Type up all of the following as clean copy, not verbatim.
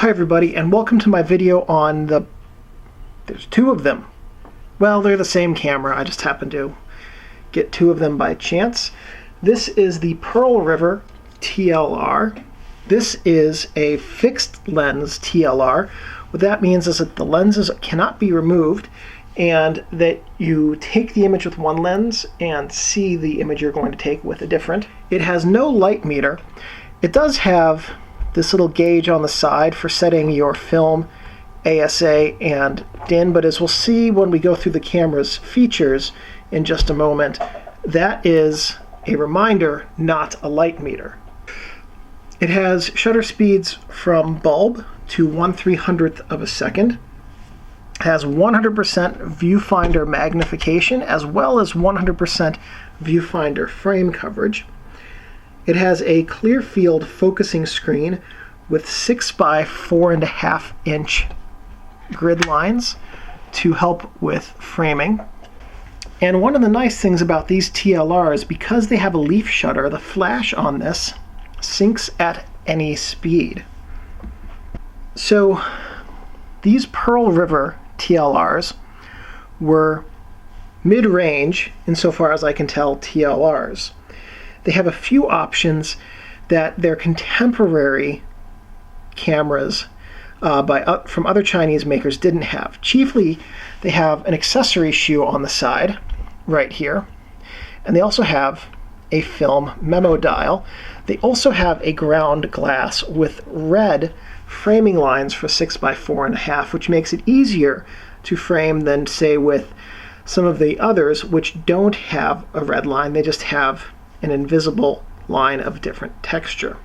Hi everybody, and welcome to my video on there's two of them. Well, they're the same camera, I just happened to get two of them by chance. This is the Pearl River TLR. This is a fixed lens TLR. What that means is that the lenses cannot be removed and that you take the image with one lens and see the image you're going to take with a different. It has no light meter. It does have this little gauge on the side for setting your film, ASA, and DIN, but as we'll see when we go through the camera's features in just a moment, that is a reminder, not a light meter. It has shutter speeds from bulb to 1/300th of a second. It has 100% viewfinder magnification as well as 100% viewfinder frame coverage. It has a clear field focusing screen with 6 by 4.5 inch grid lines to help with framing. And one of the nice things about these TLRs, because they have a leaf shutter, the flash on this syncs at any speed. So these Pearl River TLRs were mid-range, insofar as I can tell, TLRs. They have a few options that their contemporary cameras from other Chinese makers didn't have. Chiefly, they have an accessory shoe on the side, right here, and they also have a film memo dial. They also have a ground glass with red framing lines for 6 by 4.5, which makes it easier to frame than, say, with some of the others, which don't have a red line. They just have an invisible line of different texture.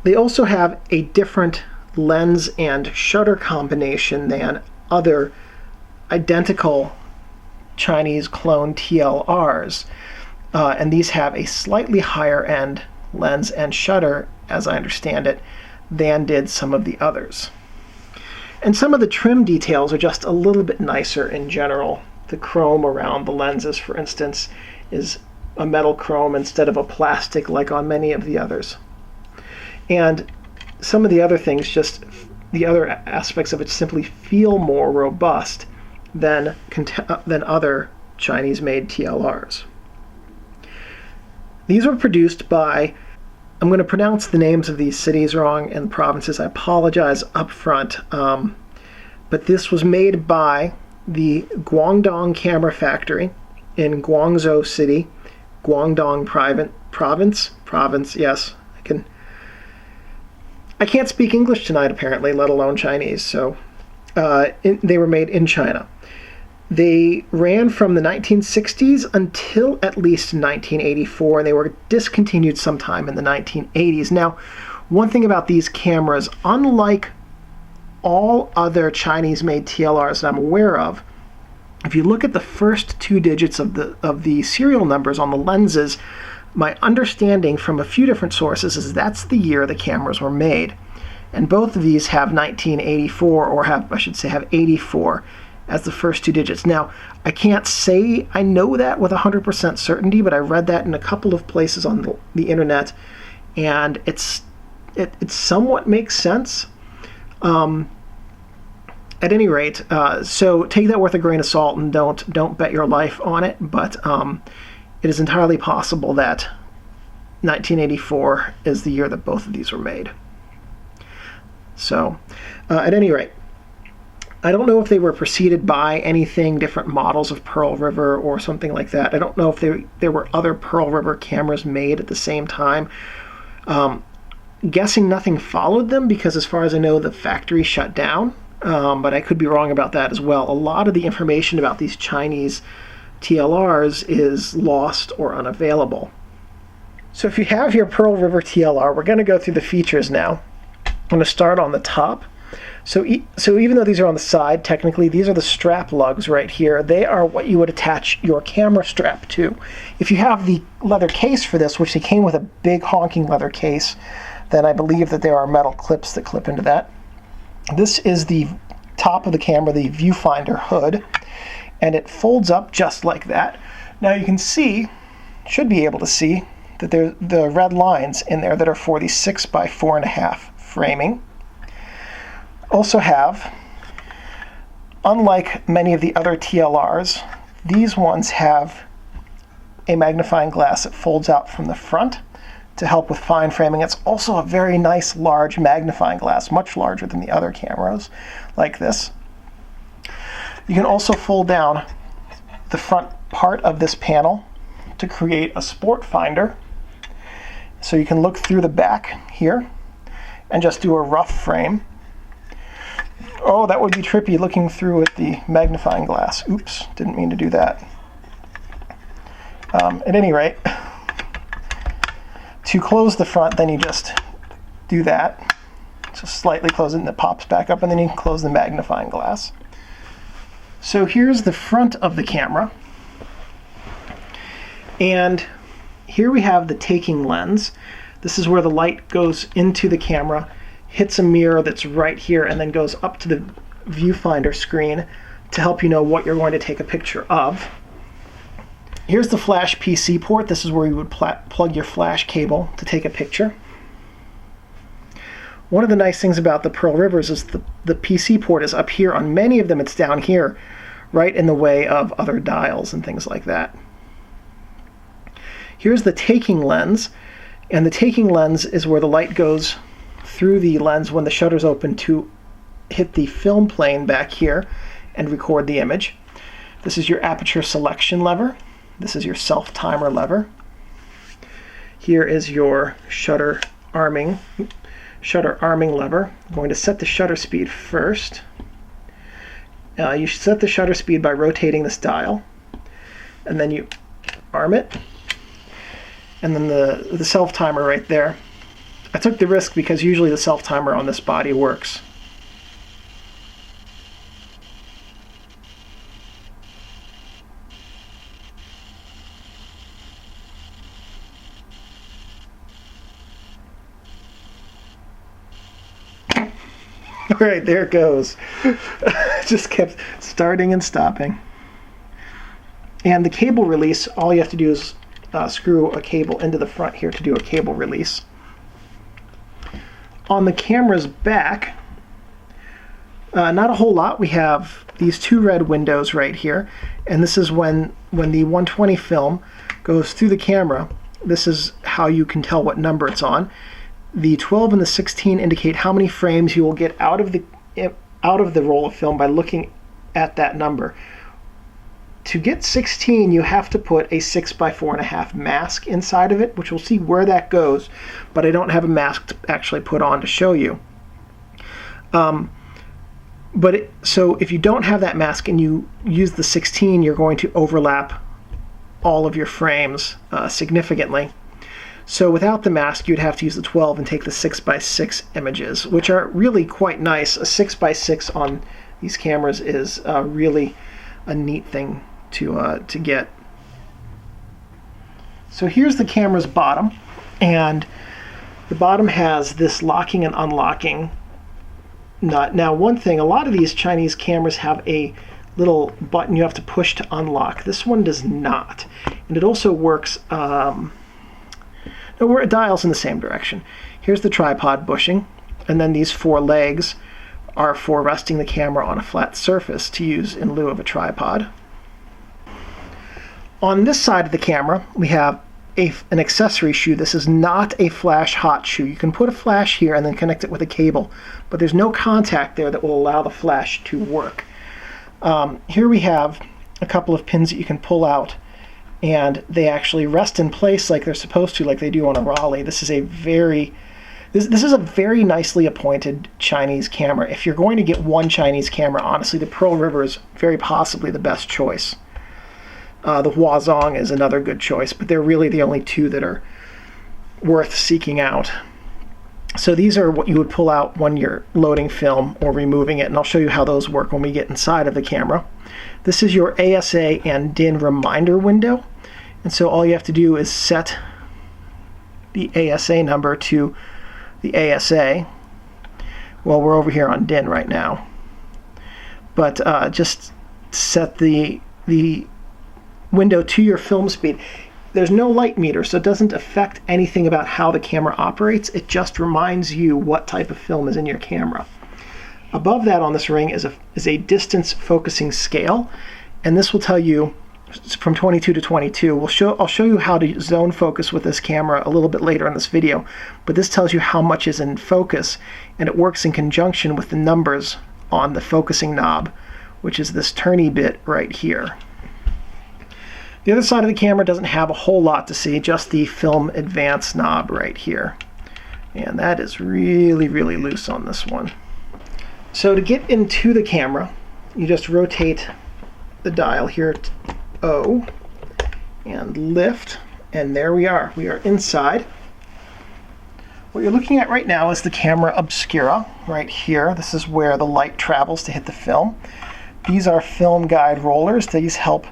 They also have a different lens and shutter combination than other identical Chinese clone TLRs, and these have a slightly higher end lens and shutter, as I understand it, than did some of the others. And some of the trim details are just a little bit nicer in general. The chrome around the lenses, for instance, is a metal chrome instead of a plastic like on many of the others. And some of the other things, just the other aspects of it, simply feel more robust than other Chinese-made TLRs. These were produced by, I'm going to pronounce the names of these cities wrong and provinces, I apologize up front, but this was made by the Guangdong Camera Factory in Guangzhou City, Guangdong province, yes, I can't speak English tonight apparently, let alone Chinese, so they were made in China. They ran from the 1960s until at least 1984, and they were discontinued sometime in the 1980s. Now, one thing about these cameras, unlike all other Chinese-made TLRs that I'm aware of, if you look at the first two digits of the serial numbers on the lenses, my understanding from a few different sources is that's the year the cameras were made. And both of these have 1984, or have 84 as the first two digits. Now, I can't say I know that with 100% certainty, but I read that in a couple of places on the internet, and it somewhat makes sense. At any rate, so take that with a grain of salt and don't bet your life on it, but it is entirely possible that 1984 is the year that both of these were made. So, at any rate, I don't know if they were preceded by anything, different models of Pearl River or something like that. I don't know if there were other Pearl River cameras made at the same time. Guessing nothing followed them, because as far as I know, the factory shut down. But I could be wrong about that as well. A lot of the information about these Chinese TLRs is lost or unavailable. So if you have your Pearl River TLR, we're going to go through the features now. I'm going to start on the top. So even though these are on the side, technically these are the strap lugs right here. They are what you would attach your camera strap to. If you have the leather case for this, which they came with a big honking leather case, then I believe that there are metal clips that clip into that. This is the top of the camera, the viewfinder hood, and it folds up just like that. Now you can see, should be able to see, that there's the red lines in there that are for the 6 by 4.5 framing. Also have, unlike many of the other TLRs, these ones have a magnifying glass that folds out from the front to help with fine framing. It's also a very nice large magnifying glass, much larger than the other cameras like this. You can also fold down the front part of this panel to create a sport finder. So you can look through the back here and just do a rough frame. Oh, that would be trippy looking through with the magnifying glass. Oops, didn't mean to do that. At any rate, to close the front, then you just do that. Just slightly close it and it pops back up, and then you can close the magnifying glass. So here's the front of the camera. And here we have the taking lens. This is where the light goes into the camera, hits a mirror that's right here, and then goes up to the viewfinder screen to help you know what you're going to take a picture of. Here's the flash PC port. This is where you would plug your flash cable to take a picture. One of the nice things about the Pearl Rivers is the PC port is up here. On many of them it's down here, right in the way of other dials and things like that. Here's the taking lens, and the taking lens is where the light goes through the lens when the shutter's open to hit the film plane back here and record the image. This is your aperture selection lever. This is your self-timer lever. Here is your shutter arming lever. I'm going to set the shutter speed first. You should set the shutter speed by rotating this dial, and then you arm it, and then the self-timer right there. I took the risk because usually the self-timer on this body works. All right, there it goes. Just kept starting and stopping. And the cable release, all you have to do is screw a cable into the front here to do a cable release. On the camera's back, not a whole lot. We have these two red windows right here, and this is when the 120 film goes through the camera. This is how you can tell what number it's on. The 12 and the 16 indicate how many frames you will get out of the roll of film by looking at that number. To get 16, you have to put a 6x4.5 mask inside of it, which we'll see where that goes, but I don't have a mask to actually put on to show you. So if you don't have that mask and you use the 16, you're going to overlap all of your frames significantly. So without the mask, you'd have to use the 12 and take the 6x6 images, which are really quite nice. A 6x6 on these cameras is really a neat thing to get. So here's the camera's bottom, and the bottom has this locking and unlocking nut. Now, one thing, a lot of these Chinese cameras have a little button you have to push to unlock. This one does not, and it also works. It dials in the same direction. Here's the tripod bushing, and then these four legs are for resting the camera on a flat surface to use in lieu of a tripod. On this side of the camera, we have an accessory shoe. This is not a flash hot shoe. You can put a flash here and then connect it with a cable, but there's no contact there that will allow the flash to work. Here we have a couple of pins that you can pull out, and they actually rest in place like they're supposed to, like they do on a Raleigh. This is a very nicely appointed Chinese camera. If you're going to get one Chinese camera, honestly, the Pearl River is very possibly the best choice. The Huazong is another good choice, but they're really the only two that are worth seeking out. So these are what you would pull out when you're loading film or removing it, and I'll show you how those work when we get inside of the camera. This is your ASA and DIN reminder window, and so all you have to do is set the ASA number to the ASA. Well, we're over here on DIN right now, but just set the window to your film speed. There's no light meter, so it doesn't affect anything about how the camera operates. It just reminds you what type of film is in your camera. Above that on this ring is a distance focusing scale, and this will tell you from 22 to 22. I'll show you how to zone focus with this camera a little bit later in this video, but this tells you how much is in focus, and it works in conjunction with the numbers on the focusing knob, which is this turny bit right here. The other side of the camera doesn't have a whole lot to see, just the film advance knob right here. And that is really, really loose on this one. So to get into the camera, you just rotate the dial here to O and lift, and there we are. We are inside. What you're looking at right now is the camera obscura right here. This is where the light travels to hit the film. These are film guide rollers. These help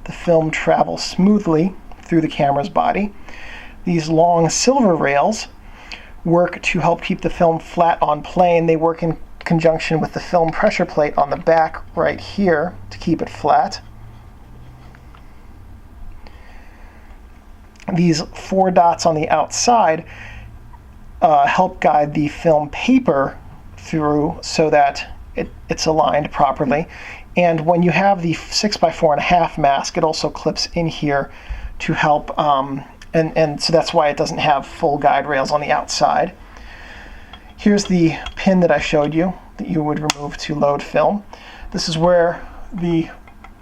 the film travel smoothly through the camera's body. These long silver rails work to help keep the film flat on plane. They work in conjunction with the film pressure plate on the back right here to keep it flat. These 4 dots on the outside help guide the film paper through so that it's aligned properly. And when you have the 6x4.5 mask, it also clips in here to help, and so that's why it doesn't have full guide rails on the outside. Here's the pin that I showed you that you would remove to load film. This is where the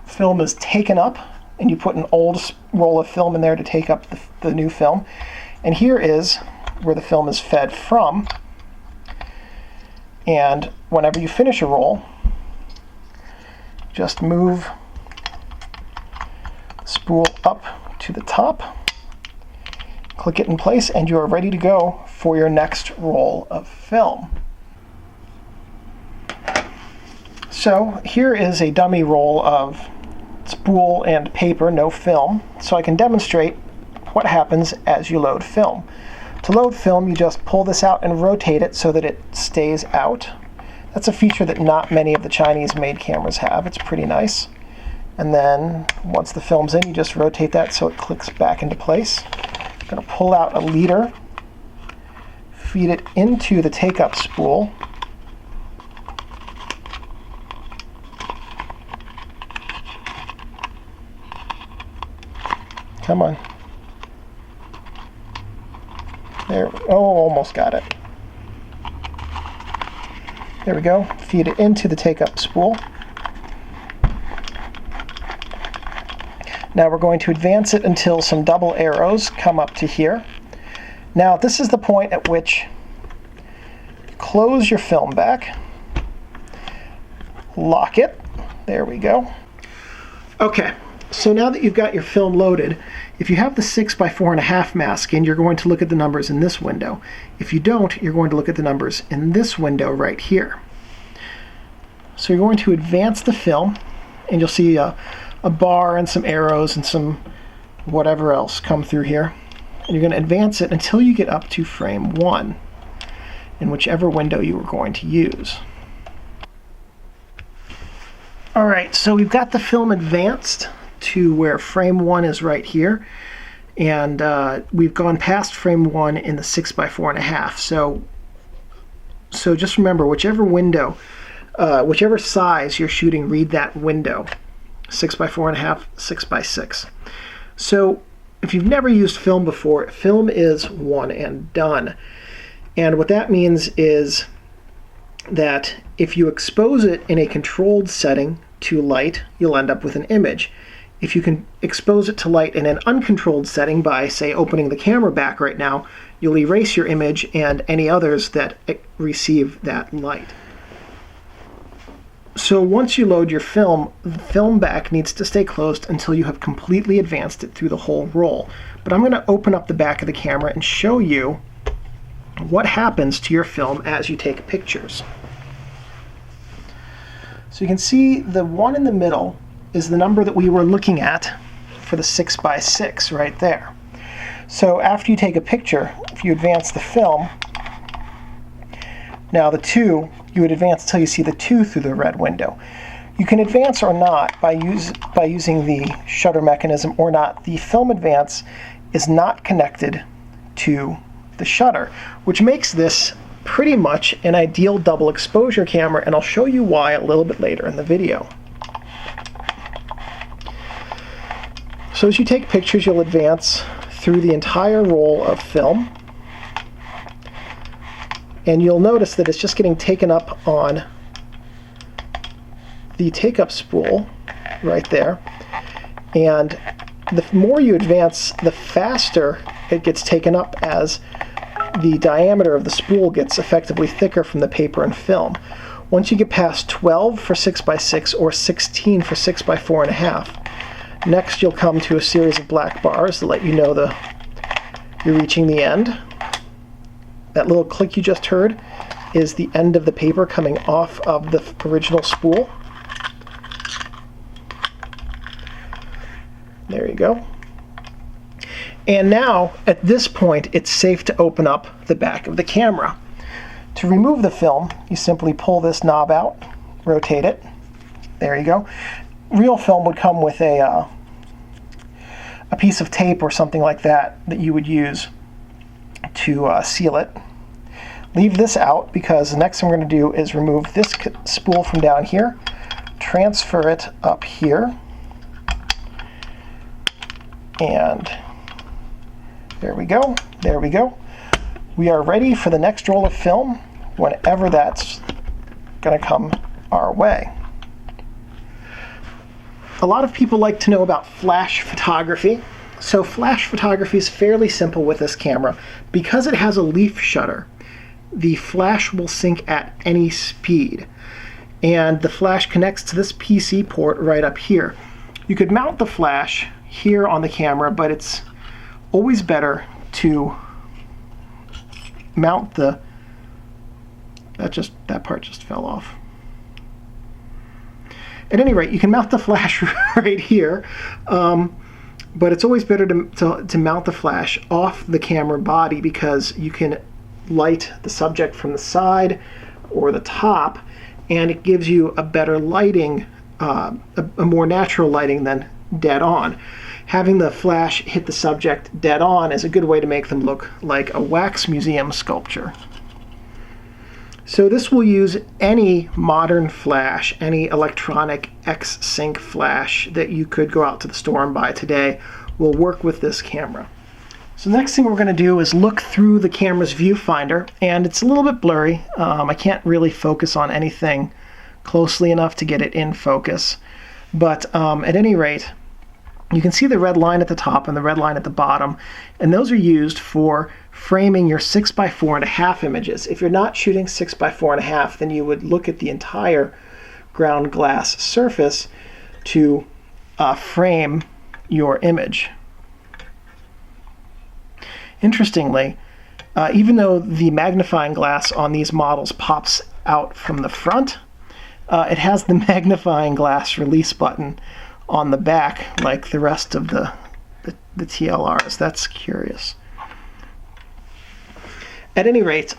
film is taken up, and you put an old roll of film in there to take up the new film. And here is where the film is fed from. And whenever you finish a roll, just move spool up to the top, click it in place, and you are ready to go for your next roll of film. So here is a dummy roll of spool and paper, no film, so I can demonstrate what happens as you load film. To load film, you just pull this out and rotate it so that it stays out. That's a feature that not many of the Chinese-made cameras have. It's pretty nice. And then once the film's in, you just rotate that so it clicks back into place. I'm going to pull out a leader, feed it into the take-up spool. Come on. There, oh, almost got it. There we go. Feed it into the take-up spool. Now we're going to advance it until some double arrows come up to here. Now this is the point at which you close your film back, lock it. There we go. Okay, so now that you've got your film loaded, if you have the 6x4.5 mask in, you're going to look at the numbers in this window. If you don't, you're going to look at the numbers in this window right here. So you're going to advance the film, and you'll see a bar and some arrows and some whatever else come through here. And you're going to advance it until you get up to frame 1 in whichever window you are going to use. Alright, so we've got the film advanced to where frame 1 is right here, and we've gone past frame 1 in the 6x4.5. So just remember, whichever window, whichever size you're shooting, read that window, 6x4.5, 6x6. So if you've never used film before, film is one and done. And what that means is that if you expose it in a controlled setting to light, you'll end up with an image. If you can expose it to light in an uncontrolled setting by, say, opening the camera back right now, you'll erase your image and any others that receive that light. So once you load your film, the film back needs to stay closed until you have completely advanced it through the whole roll. But I'm going to open up the back of the camera and show you what happens to your film as you take pictures. So you can see the one in the middle is the number that we were looking at for the 6x6 right there. So after you take a picture, if you advance the film, now the 2, you would advance until you see the 2 through the red window. You can advance or not by using the shutter mechanism or not. The film advance is not connected to the shutter, which makes this pretty much an ideal double exposure camera, and I'll show you why a little bit later in the video. So as you take pictures, you'll advance through the entire roll of film, and you'll notice that it's just getting taken up on the take-up spool right there. And the more you advance, the faster it gets taken up as the diameter of the spool gets effectively thicker from the paper and film. Once you get past 12 for 6x6 or 16 for 6x4.5, next you'll come to a series of black bars to let you know you're reaching the end. That little click you just heard is the end of the paper coming off of the original spool. There you go. And now, at this point, it's safe to open up the back of the camera. To remove the film, you simply pull this knob out, rotate it. There you go. Real film would come with a piece of tape or something like that you would use to seal it. Leave this out because the next thing we're going to do is remove this spool from down here, transfer it up here, and there we go. There we go. We are ready for the next roll of film whenever that's going to come our way. A lot of people like to know about flash photography. So flash photography is fairly simple with this camera. Because it has a leaf shutter, the flash will sync at any speed. And the flash connects to this PC port right up here. You could mount the flash here on the camera, but it's always better to mount that part just fell off. At any rate, you can mount the flash right here, but it's always better to mount the flash off the camera body because you can light the subject from the side or the top, and it gives you a better lighting, a more natural lighting than dead on. Having the flash hit the subject dead on is a good way to make them look like a wax museum sculpture. So this will use any modern flash, any electronic X-Sync flash that you could go out to the store and buy today will work with this camera. So the next thing we're going to do is look through the camera's viewfinder, and it's a little bit blurry. I can't really focus on anything closely enough to get it in focus, but at any rate, you can see the red line at the top and the red line at the bottom, and those are used for framing your 6x4.5 images. If you're not shooting 6x4.5, then you would look at the entire ground glass surface to frame your image. Interestingly, even though the magnifying glass on these models pops out from the front, it has the magnifying glass release button on the back like the rest of the TLRs. That's curious. At any rate,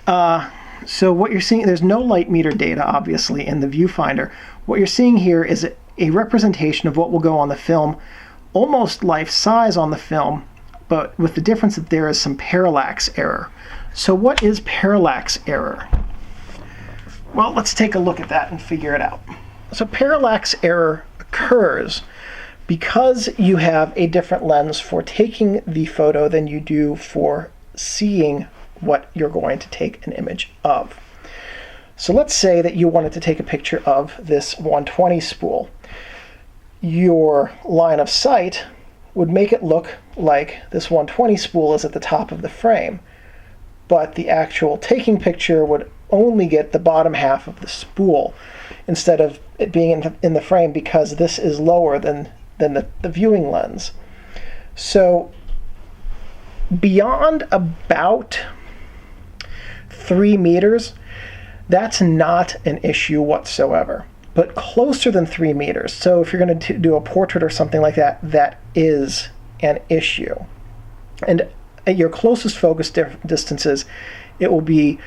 so what you're seeing, there's no light meter data obviously in the viewfinder. What you're seeing here is a representation of what will go on the film, almost life size on the film, but with the difference that there is some parallax error. So what is parallax error? Well, let's take a look at that and figure it out. So parallax error occurs because you have a different lens for taking the photo than you do for seeing what you're going to take an image of. So let's say that you wanted to take a picture of this 120 spool. Your line of sight would make it look like this 120 spool is at the top of the frame, but the actual taking picture would only get the bottom half of the spool instead of it being in the frame because this is lower than the viewing lens. So beyond about 3 meters, that's not an issue whatsoever. But closer than 3 meters, so if you're going to do a portrait or something like that, that is an issue. And at your closest focus distances, it will be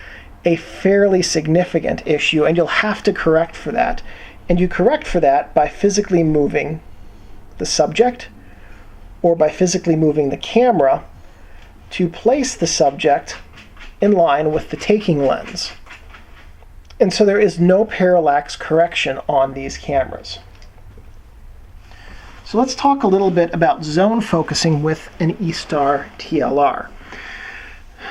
a fairly significant issue, and you'll have to correct for that. And you correct for that by physically moving the subject or by physically moving the camera to place the subject in line with the taking lens. And so there is no parallax correction on these cameras. So let's talk a little bit about zone focusing with an E-star TLR.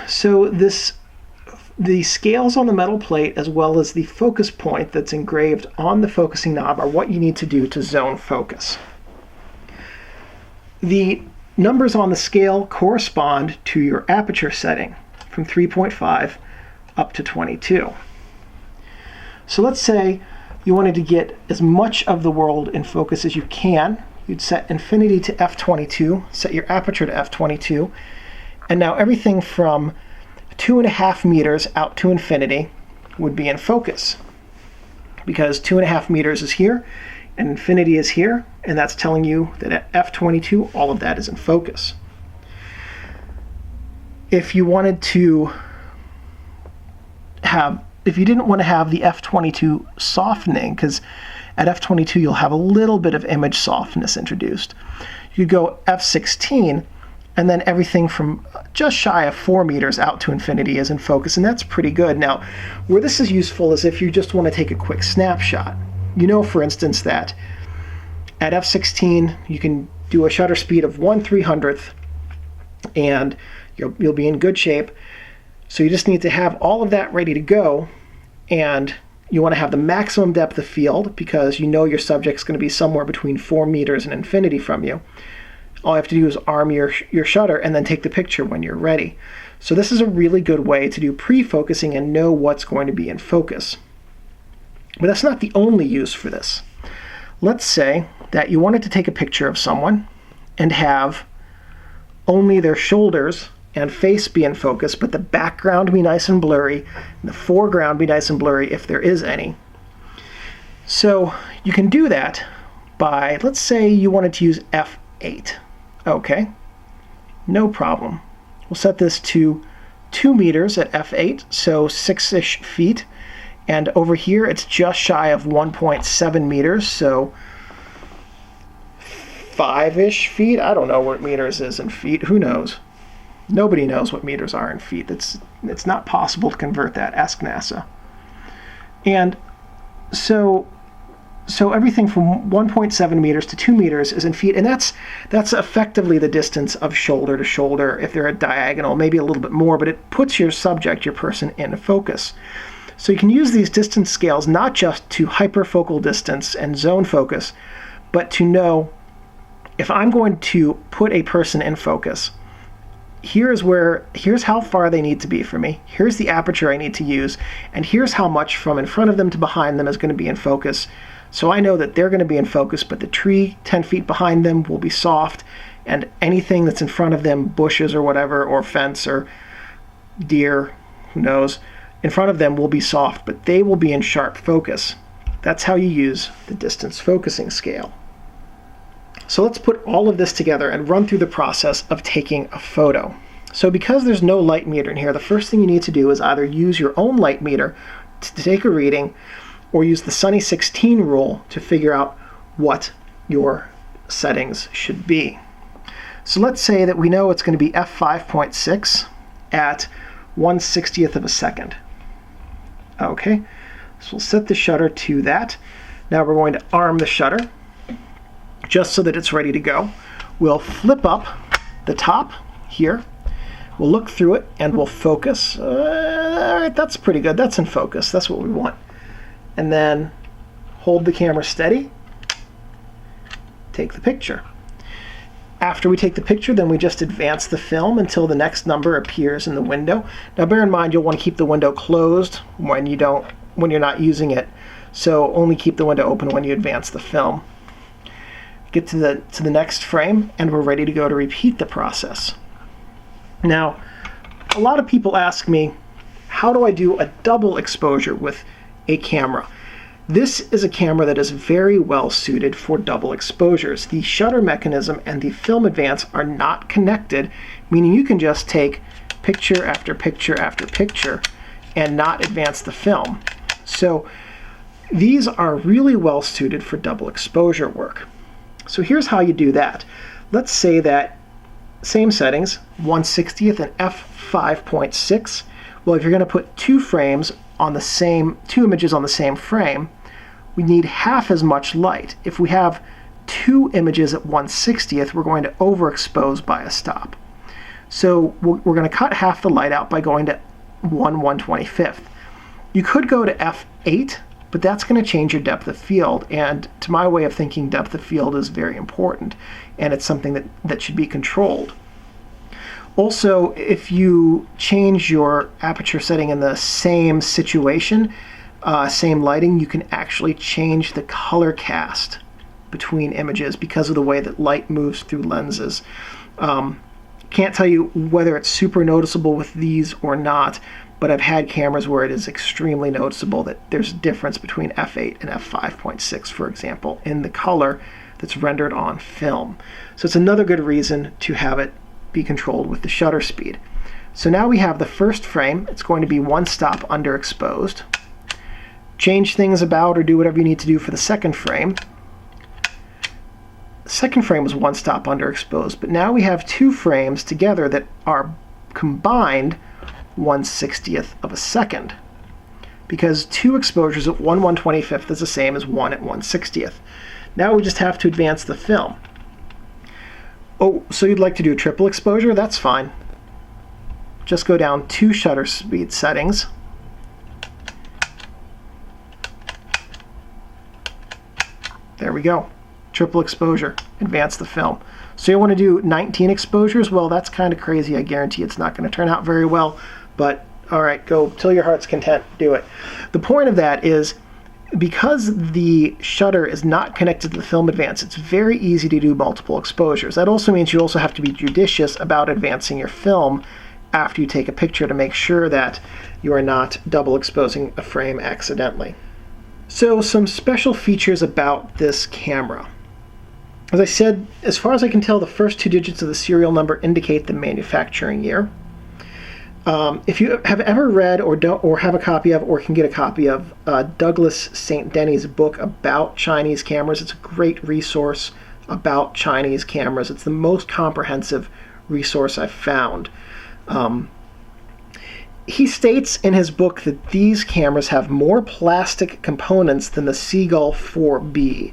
So the scales on the metal plate as well as the focus point that's engraved on the focusing knob are what you need to do to zone focus. The numbers on the scale correspond to your aperture setting from 3.5 up to 22. So let's say you wanted to get as much of the world in focus as you can. You'd set infinity to f22, set your aperture to f22, and now everything from 2.5 meters out to infinity would be in focus, because 2.5 meters is here and infinity is here, and that's telling you that at f22 all of that is in focus. If you didn't want to have the f22 softening, because at f22 you'll have a little bit of image softness introduced, you go f16, and then everything from just shy of 4 meters out to infinity is in focus, and that's pretty good. Now, where this is useful is if you just want to take a quick snapshot. You know, for instance, that at f16 you can do a shutter speed of 1/300th, and you'll be in good shape. So you just need to have all of that ready to go, and you want to have the maximum depth of field because you know your subject's going to be somewhere between 4 meters and infinity from you. All you have to do is arm your shutter and then take the picture when you're ready. So this is a really good way to do pre-focusing and know what's going to be in focus. But that's not the only use for this. Let's say that you wanted to take a picture of someone and have only their shoulders and face be in focus, but the background be nice and blurry, and the foreground be nice and blurry if there is any. So you can do that by, let's say you wanted to use f8. Okay, no problem. We'll set this to 2 meters at f8, so 6-ish feet. And over here it's just shy of 1.7 meters, so 5-ish feet. I don't know what meters is in feet. Who knows? Nobody knows what meters are in feet. It's not possible to convert that. Ask NASA. And so everything from 1.7 meters to 2 meters is in feet, and that's effectively the distance of shoulder to shoulder if they're at diagonal, maybe a little bit more, but it puts your subject, your person, in focus. So you can use these distance scales not just to hyperfocal distance and zone focus, but to know if I'm going to put a person in focus, here's how far they need to be from me, here's the aperture I need to use, and here's how much from in front of them to behind them is going to be in focus. So I know that they're going to be in focus, but the tree 10 feet behind them will be soft, and anything that's in front of them, bushes or whatever, or fence or deer, who knows, in front of them will be soft, but they will be in sharp focus. That's how you use the distance focusing scale. So let's put all of this together and run through the process of taking a photo. So because there's no light meter in here, the first thing you need to do is either use your own light meter to take a reading, or use the Sunny 16 rule to figure out what your settings should be. So let's say that we know it's going to be f5.6 at 1/60th of a second. Okay, so we'll set the shutter to that. Now we're going to arm the shutter just so that it's ready to go. We'll flip up the top here. We'll look through it and we'll focus. All right, that's pretty good. That's in focus. That's what we want. And then hold the camera steady, take the picture. After we take the picture, then we just advance the film until the next number appears in the window. Now bear in mind you'll want to keep the window closed when you're not using it, so only keep the window open when you advance the film. Get to the next frame and we're ready to go to repeat the process. Now, a lot of people ask me, how do I do a double exposure with a camera? This is a camera that is very well suited for double exposures. The shutter mechanism and the film advance are not connected, meaning you can just take picture after picture after picture and not advance the film. So these are really well suited for double exposure work. So here's how you do that. Let's say that same settings, 1/60th and f5.6. Well, if you're going to put two images on the same frame, we need half as much light. If we have two images at 1/60th, we're going to overexpose by a stop. So we're going to cut half the light out by going to 1/125th. You could go to f8, but that's going to change your depth of field, and to my way of thinking, depth of field is very important, and it's something that should be controlled. Also, if you change your aperture setting in the same situation, same lighting, you can actually change the color cast between images because of the way that light moves through lenses. Can't tell you whether it's super noticeable with these or not, but I've had cameras where it is extremely noticeable that there's a difference between f8 and f5.6, for example, in the color that's rendered on film. So it's another good reason to have it be controlled with the shutter speed. So now we have the first frame. It's going to be one stop underexposed. Change things about or do whatever you need to do for the second frame. The second frame was one stop underexposed, but now we have two frames together that are combined 1/60th of a second, because two exposures at 1/125th is the same as one at 1/60th. Now we just have to advance the film. Oh, so you'd like to do triple exposure? That's fine. Just go down two shutter speed settings. There we go. Triple exposure. Advance the film. So you want to do 19 exposures? Well, that's kind of crazy. I guarantee it's not going to turn out very well. But all right, go till your heart's content. Do it. The point of that is, because the shutter is not connected to the film advance, it's very easy to do multiple exposures. That also means you also have to be judicious about advancing your film after you take a picture to make sure that you are not double exposing a frame accidentally. So some special features about this camera. As I said, as far as I can tell, the first two digits of the serial number indicate the manufacturing year. If you have ever read or have a copy of or can get a copy of Douglas St. Denny's book about Chinese cameras, it's a great resource about Chinese cameras. It's the most comprehensive resource I've found. He states in his book that these cameras have more plastic components than the Seagull 4B.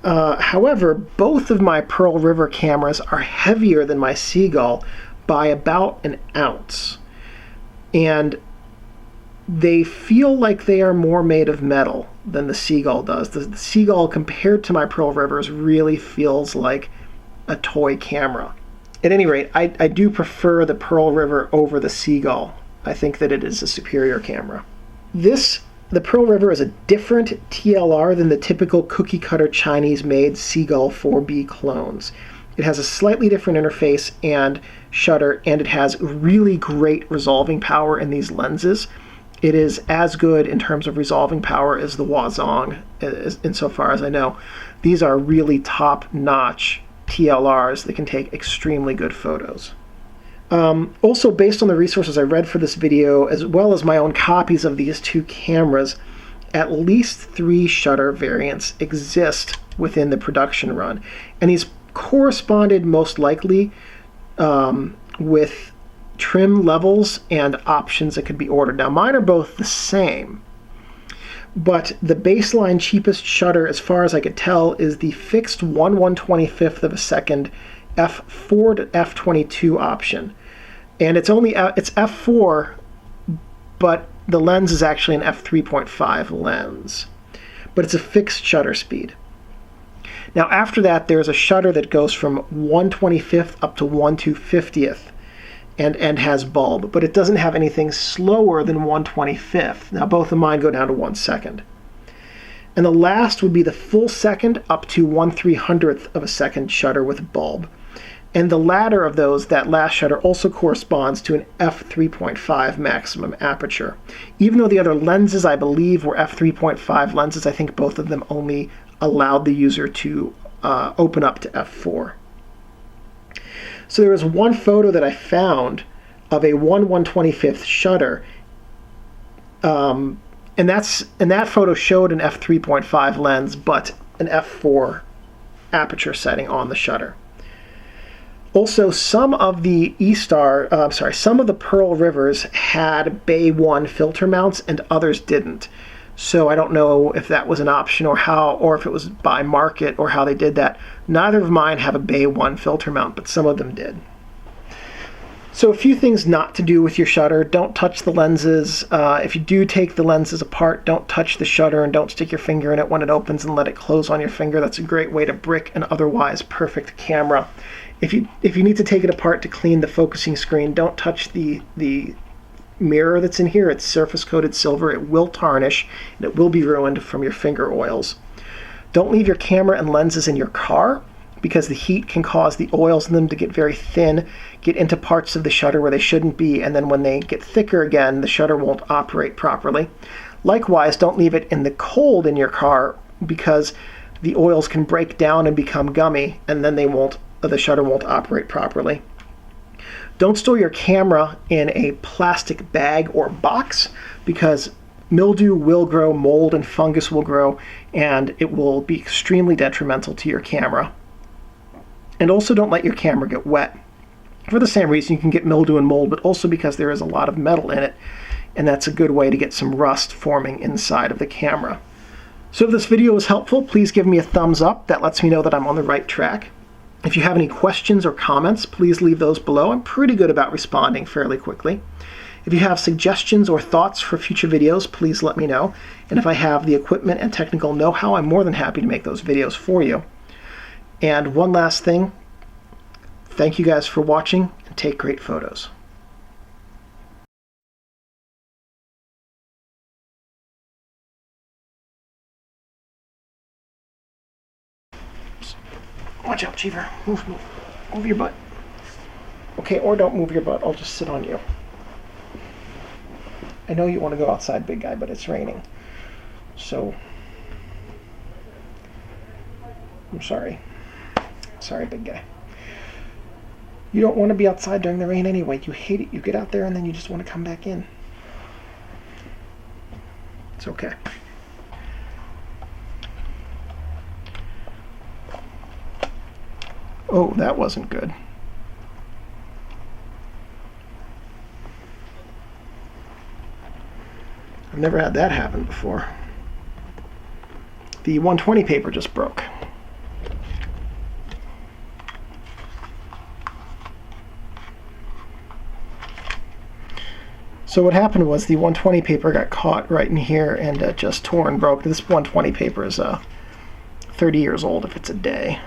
However, both of my Pearl River cameras are heavier than my Seagull by about an ounce, and they feel like they are more made of metal than the Seagull does. The Seagull, compared to my Pearl Rivers, really feels like a toy camera. At any rate, I do prefer the Pearl River over the Seagull. I think that it is a superior camera. The Pearl River is a different TLR than the typical cookie-cutter Chinese-made Seagull 4B clones. It has a slightly different interface and shutter, and it has really great resolving power in these lenses. It is as good in terms of resolving power as the Huazong, insofar as I know. These are really top-notch TLRs that can take extremely good photos. Also, based on the resources I read for this video, as well as my own copies of these two cameras, at least 3 shutter variants exist within the production run, and these corresponded most likely with trim levels and options that could be ordered. Now, mine are both the same, but the baseline cheapest shutter, as far as I could tell, is the fixed 1/125th of a second f4 to f22 option, and it's f4, but the lens is actually an f3.5 lens, but it's a fixed shutter speed. Now after that, there's a shutter that goes from 1/25th up to 1/250th and has bulb, but it doesn't have anything slower than 1/25th. Now both of mine go down to 1 second. And the last would be the full second up to 1/300th of a second shutter with bulb. And the latter of those, that last shutter, also corresponds to an f3.5 maximum aperture. Even though the other lenses, I believe, were f3.5 lenses, I think both of them only allowed the user to open up to f4. So there was one photo that I found of a 1/125th shutter, and that photo showed an f3.5 lens, but an f4 aperture setting on the shutter. Also, some of the some of the Pearl Rivers had Bay 1 filter mounts and others didn't. So I don't know if that was an option or how, or if it was by market or how they did that. Neither of mine have a Bay 1 filter mount, but some of them did. So a few things not to do with your shutter. Don't touch the lenses. If you do take the lenses apart, don't touch the shutter and don't stick your finger in it when it opens and let it close on your finger. That's a great way to brick an otherwise perfect camera. If you need to take it apart to clean the focusing screen, don't touch the mirror that's in here. It's surface coated silver. It will tarnish and it will be ruined from your finger oils. Don't leave your camera and lenses in your car, because the heat can cause the oils in them to get very thin, get into parts of the shutter where they shouldn't be, and then when they get thicker again, the shutter won't operate properly. Likewise, don't leave it in the cold in your car, because the oils can break down and become gummy, and then the shutter won't operate properly. Don't store your camera in a plastic bag or box, because mildew will grow, mold and fungus will grow, and it will be extremely detrimental to your camera. And also don't let your camera get wet. For the same reason you can get mildew and mold, but also because there is a lot of metal in it, and that's a good way to get some rust forming inside of the camera. So if this video was helpful, please give me a thumbs up. That lets me know that I'm on the right track. If you have any questions or comments, please leave those below. I'm pretty good about responding fairly quickly. If you have suggestions or thoughts for future videos, please let me know. And if I have the equipment and technical know-how, I'm more than happy to make those videos for you. And one last thing, thank you guys for watching, and take great photos. Watch out, Cheever. Move your butt. Okay, or don't move your butt. I'll just sit on you. I know you want to go outside, big guy, but it's raining. So, I'm sorry. Sorry, big guy. You don't want to be outside during the rain anyway. You hate it. You get out there and then you just want to come back in. It's okay. Oh, that wasn't good. I've never had that happen before. The 120 paper just broke. So what happened was the 120 paper got caught right in here and just tore and broke. This 120 paper is 30 years old if it's a day.